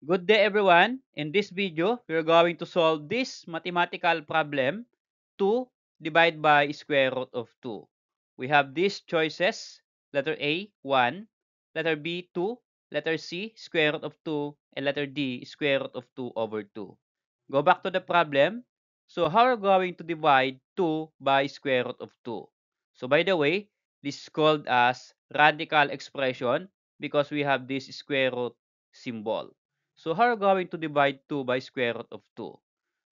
Good day everyone. In this video, we're going to solve this mathematical problem 2 divided by square root of 2. We have these choices, letter A, 1, letter B, 2, letter C, square root of 2, and letter D, square root of 2 over 2. Go back to the problem. So how are we going to divide 2 by square root of 2? So by the way, this is called as radical expression because we have this square root symbol. So how are we going to divide 2 by square root of 2?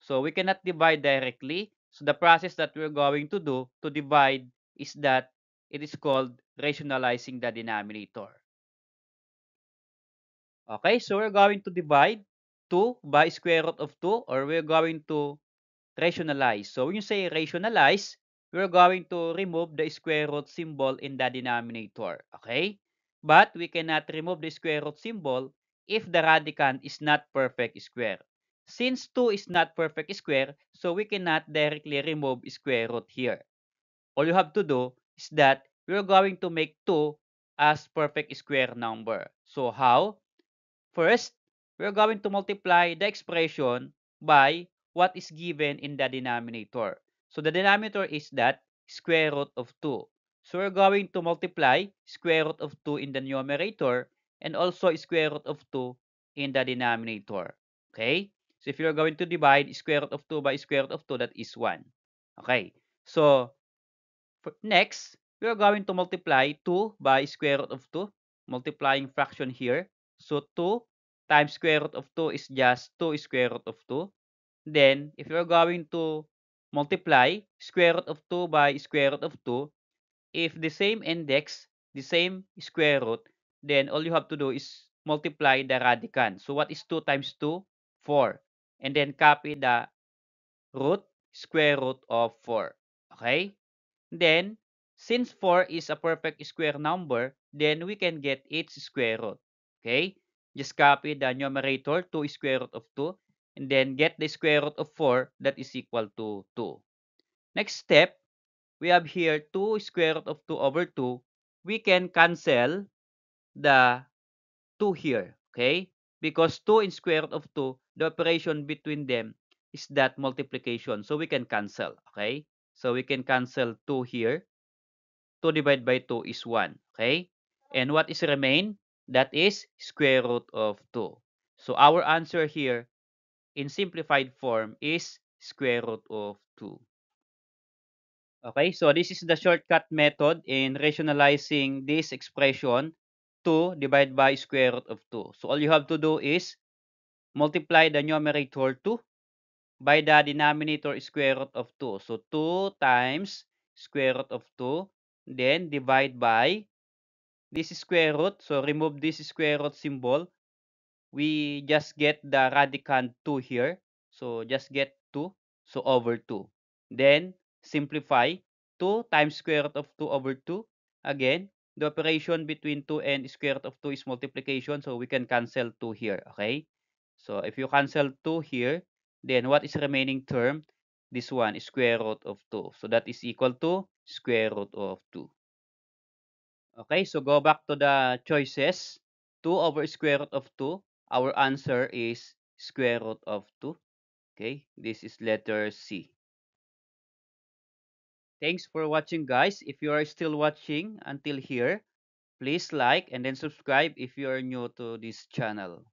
So we cannot divide directly. So the process that we're going to do to divide is that it is called rationalizing the denominator. Okay, so we're going to divide 2 by square root of 2 or we're going to rationalize. So when you say rationalize, we're going to remove the square root symbol in the denominator. Okay? But we cannot remove the square root symbol if the radicand is not perfect square. Since 2 is not perfect square, so we cannot directly remove square root here. All you have to do is that we're going to make 2 as perfect square number. So how? First, we're going to multiply the expression by what is given in the denominator. So the denominator is that square root of 2. So we're going to multiply square root of 2 in the numerator and also square root of 2 in the denominator. Okay? So if you're going to divide square root of 2 by square root of 2, that is 1. Okay? So next, we are going to multiply 2 by square root of 2, multiplying fraction here. So 2 times square root of 2 is just 2 square root of 2. Then, if you're going to multiply square root of 2 by square root of 2, if the same index, the same square root, then all you have to do is multiply the radicand. So what is 2 times 2? 4. And then copy the root, square root of 4. Okay? Then, since 4 is a perfect square number, then we can get its square root. Okay? Just copy the numerator, 2 square root of 2, and then get the square root of 4 that is equal to 2. Next step, we have here 2 square root of 2 over 2. We can cancel the 2 here. Okay? Because 2 in square root of 2, the operation between them is that multiplication. So we can cancel. Okay? So we can cancel 2 here. 2 divided by 2 is 1. Okay? And what is remain? That is square root of 2. So our answer here in simplified form is square root of 2. Okay, so this is the shortcut method in rationalizing this expression 2 divided by square root of 2. So all you have to do is multiply the numerator 2 by the denominator square root of 2. So 2 times square root of 2, then divide by this square root. So remove this square root symbol. We just get the radicand 2 here. So just get 2. So over 2. Then simplify 2 times square root of 2 over 2. Again, the operation between 2 and square root of 2 is multiplication. So we can cancel 2 here. Okay. So if you cancel 2 here, then what is remaining term? This one is square root of 2. So that is equal to square root of 2. Okay, so go back to the choices. 2 over square root of 2. Our answer is square root of 2. Okay, this is letter C. Thanks for watching, guys. If you are still watching until here, please like and then subscribe if you are new to this channel.